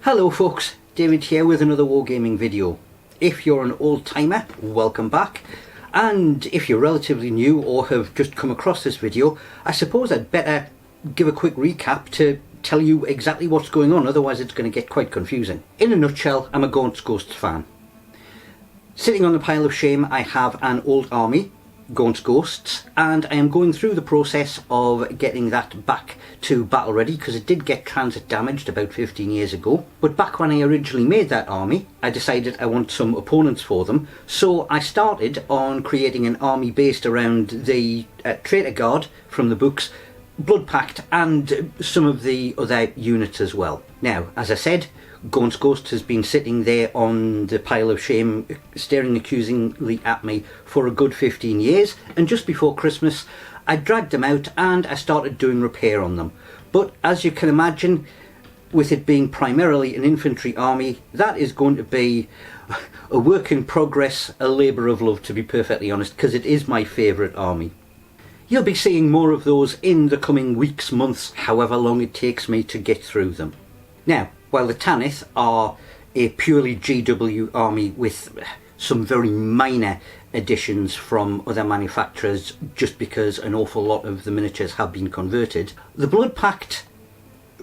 Hello folks, David here with another Wargaming video. If you're an old timer, welcome back. And if you're relatively new or have just come across this video, I suppose I'd better give a quick recap to tell you exactly what's going on, otherwise it's going to get quite confusing. In a nutshell, I'm a Gaunt Ghosts fan. Sitting on the pile of shame I have an old army, Gaunt Ghosts, and I am going through the process of getting that back to battle ready because it did get transit damaged about 15 years ago. But back when I originally made that army, I decided I want some opponents for them, so I started on creating an army based around the Traitor Guard from the books, Blood Pact, and some of the other units as well. Now, as I said, Gaunt's Ghost has been sitting there on the pile of shame staring accusingly at me for a good 15 years, and just before Christmas I dragged them out and I started doing repair on them. But as you can imagine, with it being primarily an infantry army, that is going to be a work in progress, a labour of love, to be perfectly honest, because it is my favourite army. You'll be seeing more of those in the coming weeks, months, however long it takes me to get through them. Now, while the Tanith are a purely GW army with some very minor additions from other manufacturers just because an awful lot of the miniatures have been converted, the Blood Pact,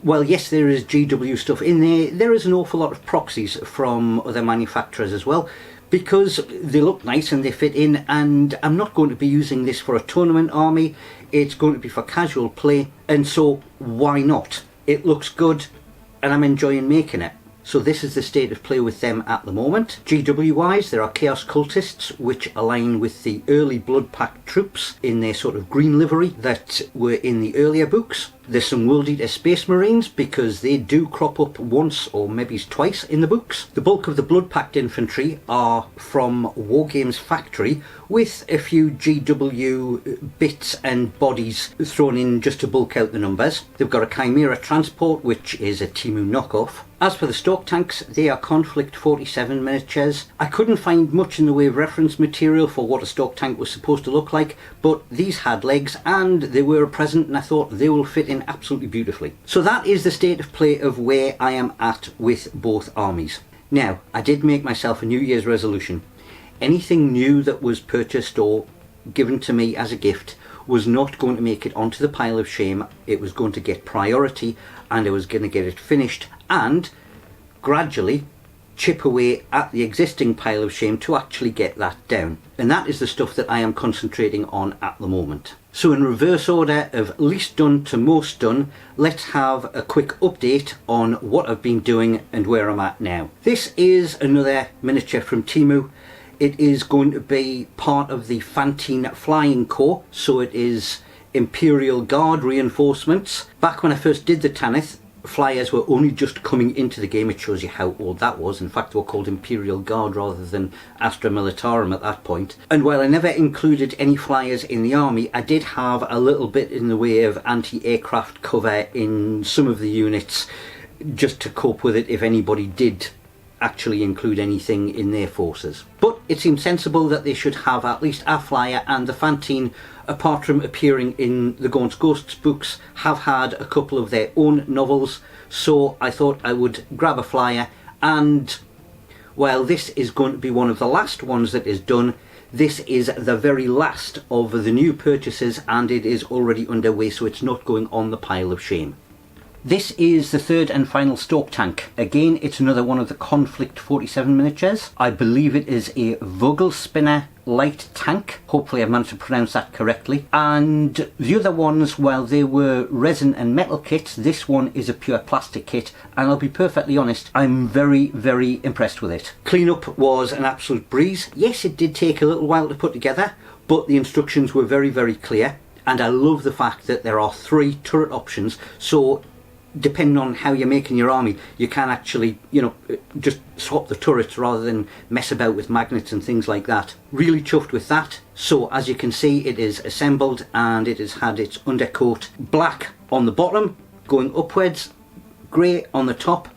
well, yes, there is GW stuff in there, there is an awful lot of proxies from other manufacturers as well, because they look nice and they fit in, and I'm not going to be using this for a tournament army, it's going to be for casual play, and so why not? It looks good and I'm enjoying making it. So this is the state of play with them at the moment. GW wise, there are Chaos Cultists, which align with the early Blood Pact troops in their sort of green livery that were in the earlier books. There's some World Eater Space Marines because they do crop up once or maybe twice in the books. The bulk of the Blood Pact infantry are from Wargames Factory, with a few GW bits and bodies thrown in just to bulk out the numbers. They've got a Chimera Transport, which is a Timu knockoff. As for the Stork Tanks, they are Conflict 47 miniatures. I couldn't find much in the way of reference material for what a Stork Tank was supposed to look like, but these had legs and they were a present, and I thought they will fit in absolutely beautifully. So that is the state of play of where I am at with both armies. Now, I did make myself a New Year's resolution. Anything new that was purchased or given to me as a gift was not going to make it onto the pile of shame. It was going to get priority and I was going to get it finished and gradually chip away at the existing pile of shame to actually get that down. And that is the stuff that I am concentrating on at the moment. So in reverse order of least done to most done, let's have a quick update on what I've been doing and where I'm at now. This is another miniature from Timu. It is going to be part of the Fantine Flying Corps, so it is Imperial Guard reinforcements. Back when I first did the Tanith, flyers were only just coming into the game. It shows you how old that was. In fact, they were called Imperial Guard rather than Astra Militarum at that point. And while I never included any flyers in the army, I did have a little bit in the way of anti-aircraft cover in some of the units just to cope with it if anybody did actually include anything in their forces. But it seemed sensible that they should have at least a flyer, and the Fantine, apart from appearing in the Gaunt Ghosts books, have had a couple of their own novels, so I thought I would grab a flyer. And while this is going to be one of the last ones that is done, this is the very last of the new purchases and it is already underway, so it's not going on the pile of shame. This is the third and final Stork Tank. Again, it's another one of the Conflict 47 miniatures. I believe it is a Vogelspinner light tank. Hopefully I managed to pronounce that correctly. And the other ones, while they were resin and metal kits, this one is a pure plastic kit, and I'll be perfectly honest, I'm very, very impressed with it. Cleanup was an absolute breeze. Yes, it did take a little while to put together, but the instructions were very, very clear, and I love the fact that there are 3 turret options, so depending on how you're making your army, you can actually, you know, just swap the turrets rather than mess about with magnets and things like that. Really chuffed with that. So as you can see, it is assembled and it has had its undercoat black on the bottom going upwards, grey on the top.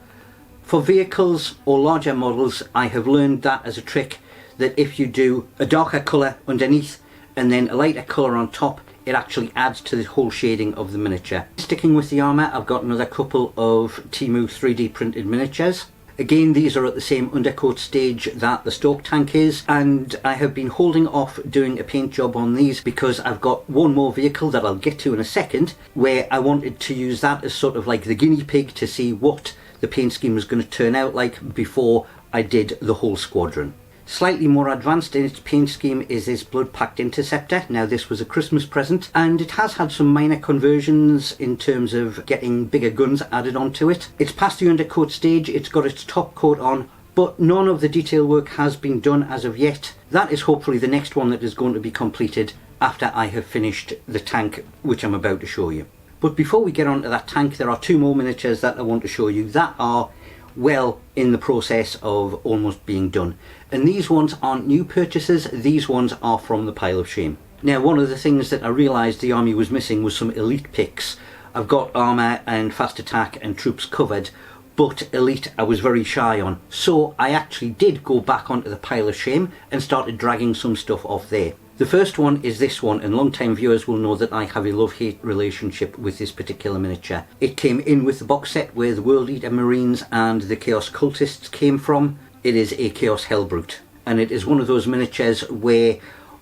For vehicles or larger models, I have learned that as a trick, that if you do a darker colour underneath and then a lighter colour on top, it actually adds to the whole shading of the miniature. Sticking with the armour, I've got another couple of Temu 3D printed miniatures. Again, these are at the same undercoat stage that the Stoke tank is, and I have been holding off doing a paint job on these because I've got one more vehicle that I'll get to in a second, where I wanted to use that as sort of like the guinea pig to see what the paint scheme was going to turn out like before I did the whole squadron. Slightly more advanced in its paint scheme is this Blood-Packed Interceptor. Now this was a Christmas present and it has had some minor conversions in terms of getting bigger guns added onto it. It's past the undercoat stage, it's got its top coat on, but none of the detail work has been done as of yet. That is hopefully the next one that is going to be completed after I have finished the tank, which I'm about to show you. But before we get onto that tank, there are two more miniatures that I want to show you that are well in the process of almost being done. And these ones aren't new purchases, these ones are from the pile of shame. Now, one of the things that I realised the army was missing was some elite picks. I've got armour and fast attack and troops covered, but elite I was very shy on. So I actually did go back onto the pile of shame and started dragging some stuff off there. The first one is this one, and long-time viewers will know that I have a love-hate relationship with this particular miniature. It came in with the box set where the World Eater Marines and the Chaos Cultists came from. It is a Chaos Hellbrute, and it is one of those miniatures where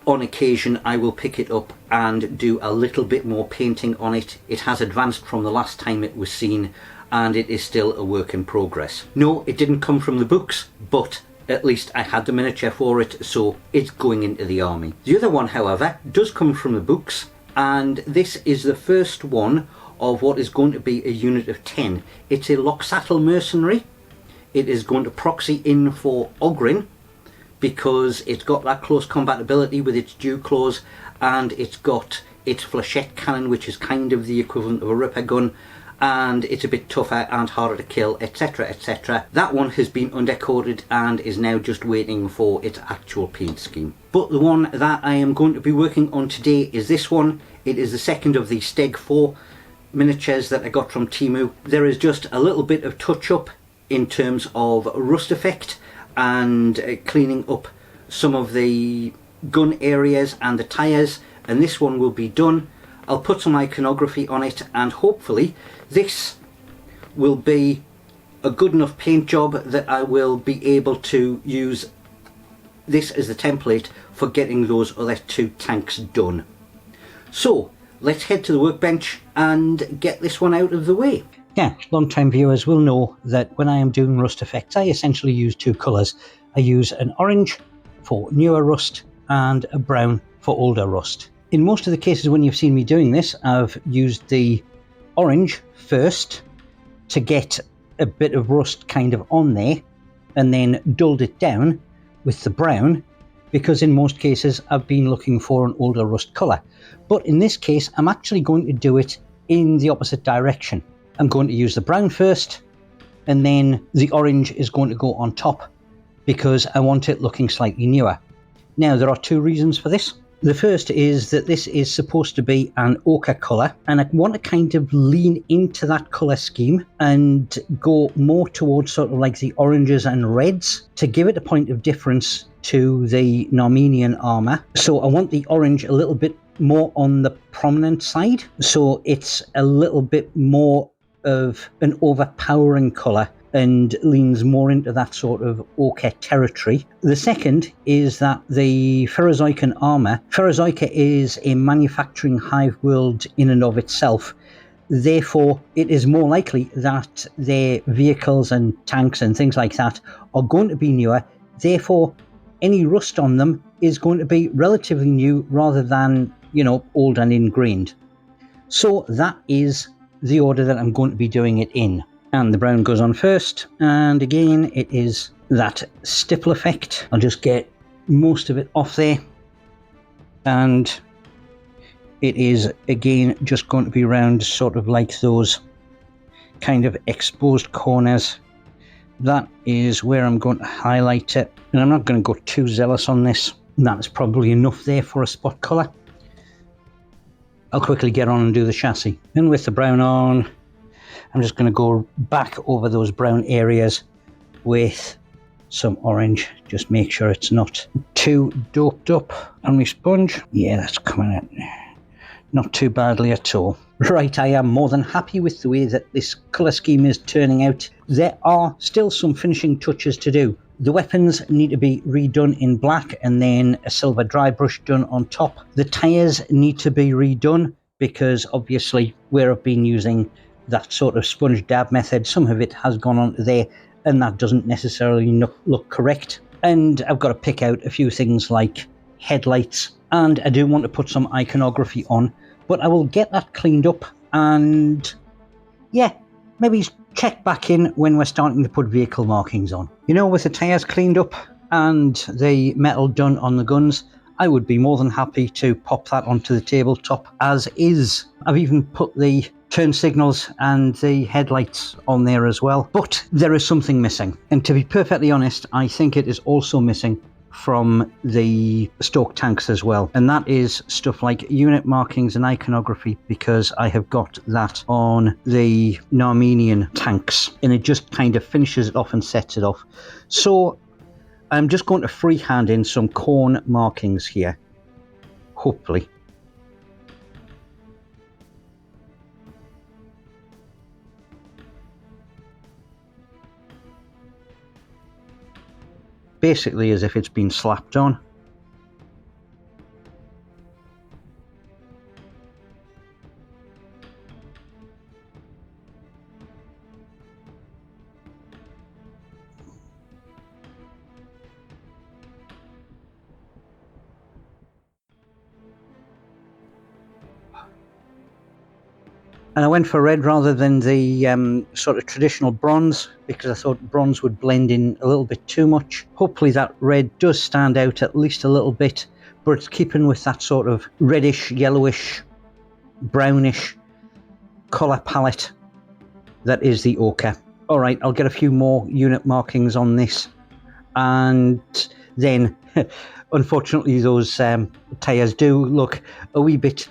on occasion I will pick it up and do a little bit more painting on it. It has advanced from the last time it was seen, and it is still a work in progress. No, it didn't come from the books, but at least I had the miniature for it, so it's going into the army. The other one, however, does come from the books, and this is the first one of what is going to be a unit of 10. It's a Loxatl mercenary. It is going to proxy in for Ogryn because it's got that close compatibility with its Dew Claws, and it's got its flechette cannon, which is kind of the equivalent of a Ripper gun, and it's a bit tougher and harder to kill, etc, etc. That one has been undercoated and is now just waiting for its actual paint scheme. But the one that I am going to be working on today is this one. It is the second of the Steg 4 miniatures that I got from Temu. There is just a little bit of touch up in terms of rust effect and cleaning up some of the gun areas and the tyres, and this one will be done. I'll put some iconography on it, and hopefully this will be a good enough paint job that I will be able to use this as the template for getting those other two tanks done. So let's head to the workbench and get this one out of the way. Yeah, long-time viewers will know that when I am doing rust effects, I essentially use two colours. I use an orange for newer rust and a brown for older rust. In most of the cases when you've seen me doing this, I've used the orange first to get a bit of rust kind of on there, and then dulled it down with the brown, because in most cases I've been looking for an older rust colour. But in this case, I'm actually going to do it in the opposite direction. I'm going to use the brown first, and then the orange is going to go on top because I want it looking slightly newer. Now, there are two reasons for this. The first is that this is supposed to be an ochre colour, and I want to kind of lean into that colour scheme and go more towards sort of like the oranges and reds to give it a point of difference to the Narmenian armour. So I want the orange a little bit more on the prominent side, so it's a little bit more of an overpowering colour and leans more into that sort of ochre territory. The second is that the Ferozoican armour, Ferozoica is a manufacturing hive world in and of itself. Therefore, it is more likely that their vehicles and tanks and things like that are going to be newer. Therefore, any rust on them is going to be relatively new rather than, you know, old and ingrained. So that is the order that I'm going to be doing it in. And the brown goes on first, and again it is that stipple effect. I'll just get most of it off there, and it is again just going to be around sort of like those kind of exposed corners. That is where I'm going to highlight it, and I'm not going to go too zealous on this. That's probably enough there for a spot colour. I'll quickly get on and do the chassis. And with the brown on, I'm just going to go back over those brown areas with some orange. Just make sure it's not too doped up on my sponge. Yeah, that's coming out not too badly at all. Right, I am more than happy with the way that this colour scheme is turning out. There are still some finishing touches to do. The weapons need to be redone in black and then a silver dry brush done on top. The tyres need to be redone because obviously where I've been using that sort of sponge dab method, some of it has gone onto there and that doesn't necessarily look correct. And I've got to pick out a few things like headlights, and I do want to put some iconography on, but I will get that cleaned up and yeah, maybe check back in when we're starting to put vehicle markings on. You know, with the tyres cleaned up and the metal done on the guns, I would be more than happy to pop that onto the tabletop as is. I've even put the turn signals and the headlights on there as well, but there is something missing. And to be perfectly honest, I think it is also missing from the stoke tanks as well, and that is stuff like unit markings and iconography, because I have got that on the Armenian tanks and it just kind of finishes it off and sets it off. So I'm just going to freehand in some corn markings here, hopefully. Basically as if it's been slapped on. And I went for red rather than the sort of traditional bronze because I thought bronze would blend in a little bit too much. Hopefully that red does stand out at least a little bit, but it's keeping with that sort of reddish, yellowish, brownish colour palette that is the ochre. All right, I'll get a few more unit markings on this, and then unfortunately those tyres do look a wee bit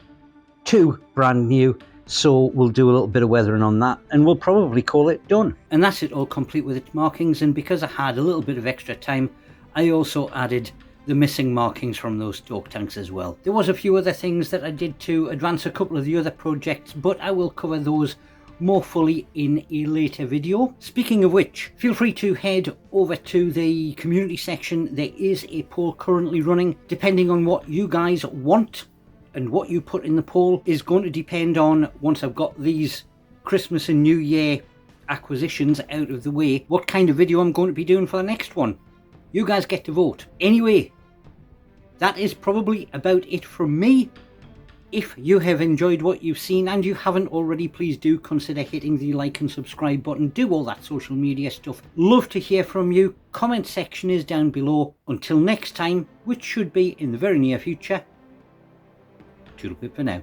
too brand new. So we'll do a little bit of weathering on that and we'll probably call it done. And that's it all complete with its markings, and because I had a little bit of extra time, I also added the missing markings from those stoke tanks as well. There was a few other things that I did to advance a couple of the other projects, but I will cover those more fully in a later video. Speaking of which, feel free to head over to the community section. There is a poll currently running. Depending on what you guys want and what you put in the poll is going to depend on, once I've got these Christmas and New Year acquisitions out of the way, what kind of video I'm going to be doing for the next one. You guys get to vote. Anyway, that is probably about it from me. If you have enjoyed what you've seen and you haven't already, please do consider hitting the like and subscribe button. Do all that social media stuff. Love to hear from you. Comment section is down below. Until next time, which should be in the very near future, toodle pip for now.